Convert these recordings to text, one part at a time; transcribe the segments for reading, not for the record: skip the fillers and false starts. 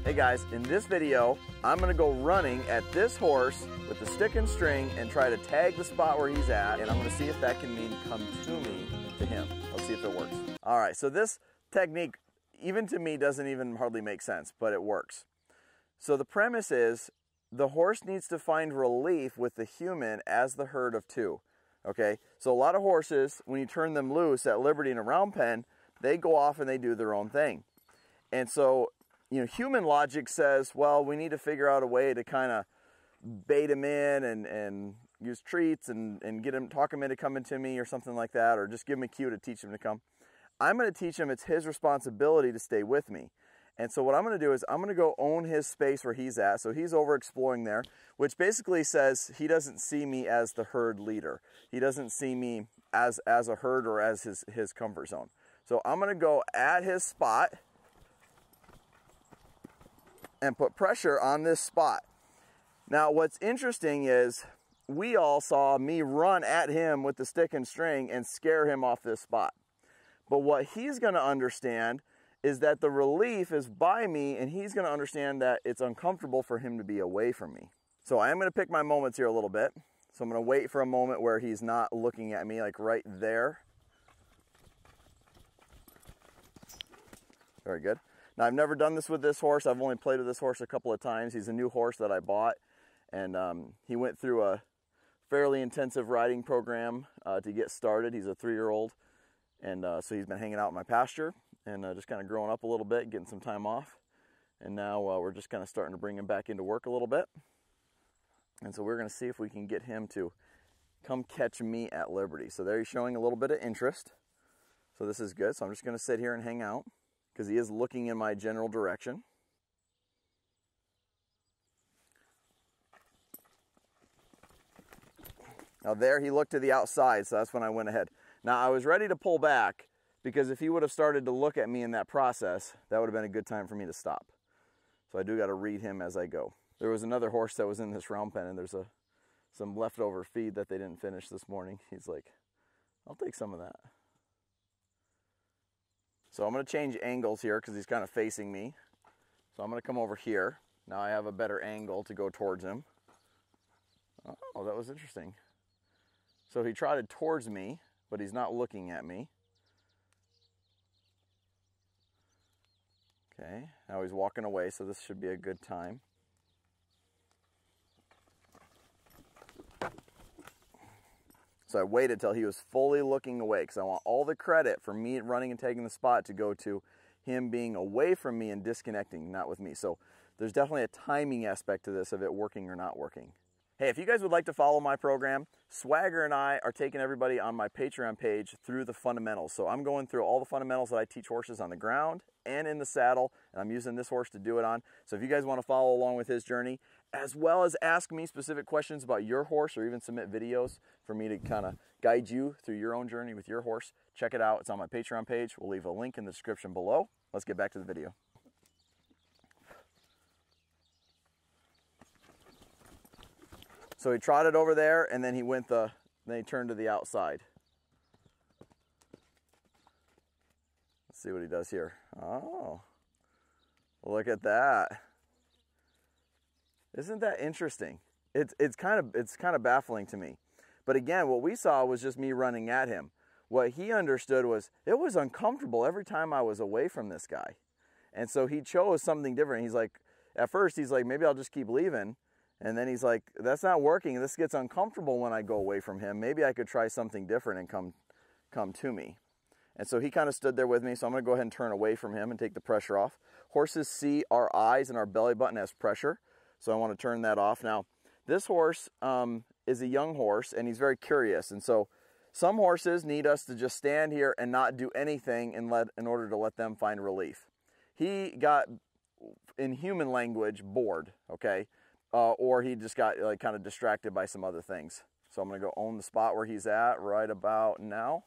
Hey guys, in this video, I'm gonna go running at this horse with the stick and string and try to tag the spot where he's at, and I'm gonna see if that can mean come to me, to him. Let's see if it works. All right, so this technique, even to me, doesn't even hardly make sense, but it works. So the premise is, the horse needs to find relief with the human as the herd of two, okay? So a lot of horses, when you turn them loose at liberty in a round pen, they go off and they do their own thing. And so, you know, human logic says, well, we need to figure out a way to kind of bait him in and use treats and get him, talk him into coming to me or something like that, or just give him a cue to teach him to come. I'm going to teach him it's his responsibility to stay with me. And so what I'm going to do is I'm going to go own his space where he's at. So he's over exploring there, which basically says he doesn't see me as the herd leader. He doesn't see me as a herd or as his comfort zone. So I'm going to go at his spot and put pressure on this spot. Now what's interesting is we all saw me run at him with the stick and string and scare him off this spot. But what he's going to understand is that the relief is by me, and he's going to understand that it's uncomfortable for him to be away from me. So I am going to pick my moments here a little bit. So I'm going to wait for a moment where he's not looking at me, like right there. Very good. Now, I've never done this with this horse. I've only played with this horse a couple of times. He's a new horse that I bought, and he went through a fairly intensive riding program to get started. He's a 3-year-old, and so he's been hanging out in my pasture and just kind of growing up a little bit, getting some time off. And now we're just kind of starting to bring him back into work a little bit. And so we're going to see if we can get him to come catch me at liberty. So there he's showing a little bit of interest. So this is good. So I'm just going to sit here and hang out, because he is looking in my general direction. Now there he looked to the outside, so that's when I went ahead. Now I was ready to pull back, because if he would have started to look at me in that process, that would have been a good time for me to stop. So I do got to read him as I go. There was another horse that was in this round pen, and there's some leftover feed that they didn't finish this morning. He's like, I'll take some of that. So I'm going to change angles here because he's kind of facing me. So I'm going to come over here. Now I have a better angle to go towards him. Oh, that was interesting. So he trotted towards me, but he's not looking at me. Okay, now he's walking away, so this should be a good time. So I waited till he was fully looking away, because I want all the credit for me running and taking the spot to go to him being away from me and disconnecting, not with me. So there's definitely a timing aspect to this of it working or not working. Hey, if you guys would like to follow my program, Swagger and I are taking everybody on my Patreon page through the fundamentals. So I'm going through all the fundamentals that I teach horses on the ground and in the saddle, and I'm using this horse to do it on. So if you guys want to follow along with his journey, as well as ask me specific questions about your horse, or even submit videos for me to kind of guide you through your own journey with your horse, check it out. It's on my Patreon page. We'll leave a link in the description below. Let's get back to the video. So he trotted over there, and then he then he turned to the outside. Let's see what he does here. Oh, look at that. Isn't that interesting? It's kind of baffling to me. But again, what we saw was just me running at him. What he understood was it was uncomfortable every time I was away from this guy. And so he chose something different. He's like, at first he's like, maybe I'll just keep leaving. And then he's like, that's not working. This gets uncomfortable when I go away from him. Maybe I could try something different and come to me. And so he kind of stood there with me. So I'm going to go ahead and turn away from him and take the pressure off. Horses see our eyes and our belly button as pressure. So I want to turn that off. Now, this horse is a young horse, and he's very curious. And so some horses need us to just stand here and not do anything in order to let them find relief. He got, in human language, bored, okay? Or he just got like kind of distracted by some other things. So I'm going to go own the spot where he's at right about now.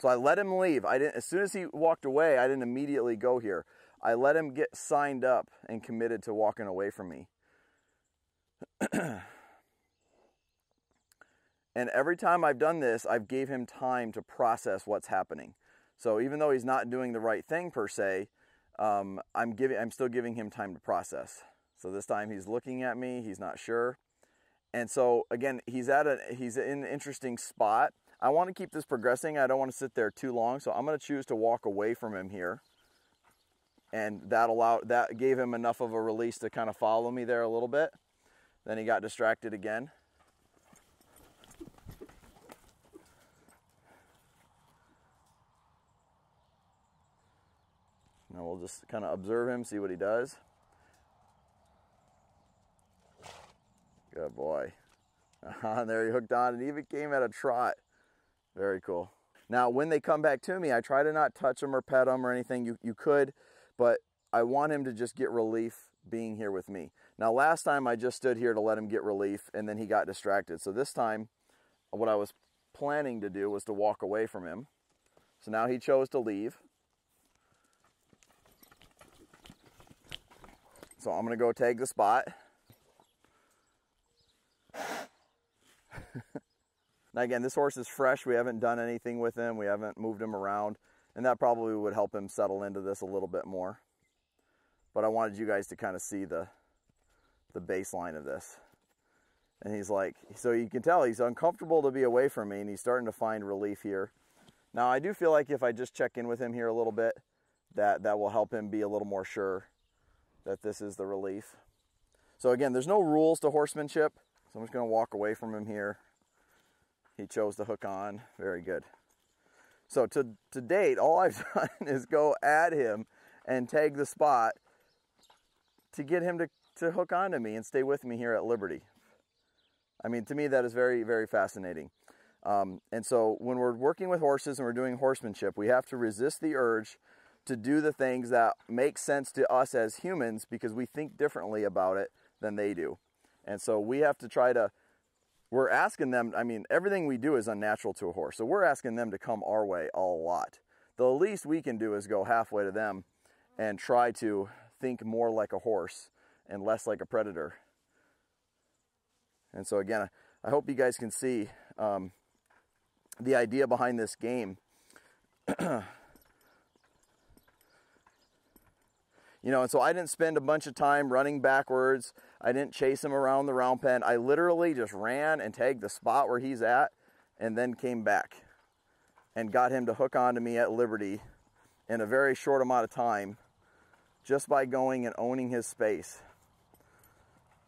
So I let him leave. As soon as he walked away, I didn't immediately go here. I let him get signed up and committed to walking away from me. And every time I've done this, I've gave him time to process what's happening. So even though he's not doing the right thing per se, I'm still giving him time to process. So this time he's looking at me, he's not sure. And so again, he's in an interesting spot. I want to keep this progressing. I don't want to sit there too long, so I'm going to choose to walk away from him here. And that gave him enough of a release to kind of follow me there a little bit. Then he got distracted again. Now we'll just kind of observe him, see what he does. Good boy. There he hooked on and even came at a trot. Very cool. Now when they come back to me, I try to not touch them or pet them or anything. You could, but I want him to just get relief being here with me. Now last time I just stood here to let him get relief and then he got distracted. So this time what I was planning to do was to walk away from him. So now he chose to leave. So I'm gonna go tag the spot. Now again, this horse is fresh. We haven't done anything with him. We haven't moved him around, and that probably would help him settle into this a little bit more. But I wanted you guys to kind of see the baseline of this. And he's like, so you can tell he's uncomfortable to be away from me, and he's starting to find relief here. Now I do feel like if I just check in with him here a little bit, that will help him be a little more sure that this is the relief. So again, there's no rules to horsemanship. So I'm just going to walk away from him here. He chose to hook on. Very good. So to date, all I've done is go at him and tag the spot to get him to hook onto me and stay with me here at Liberty. I mean, to me, that is very, very fascinating. And so when we're working with horses and we're doing horsemanship, we have to resist the urge to do the things that make sense to us as humans because we think differently about it than they do. And so we have to try to, we're asking them, I mean, everything we do is unnatural to a horse. So we're asking them to come our way a lot. The least we can do is go halfway to them and try to think more like a horse and less like a predator. And so again, I hope you guys can see the idea behind this game. You know, and so I didn't spend a bunch of time running backwards. I didn't chase him around the round pen. I literally just ran and tagged the spot where he's at and then came back and got him to hook onto me at Liberty in a very short amount of time just by going and owning his space.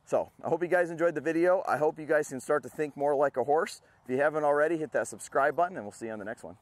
So I hope you guys enjoyed the video. I hope you guys can start to think more like a horse. If you haven't already, hit that subscribe button and we'll see you on the next one.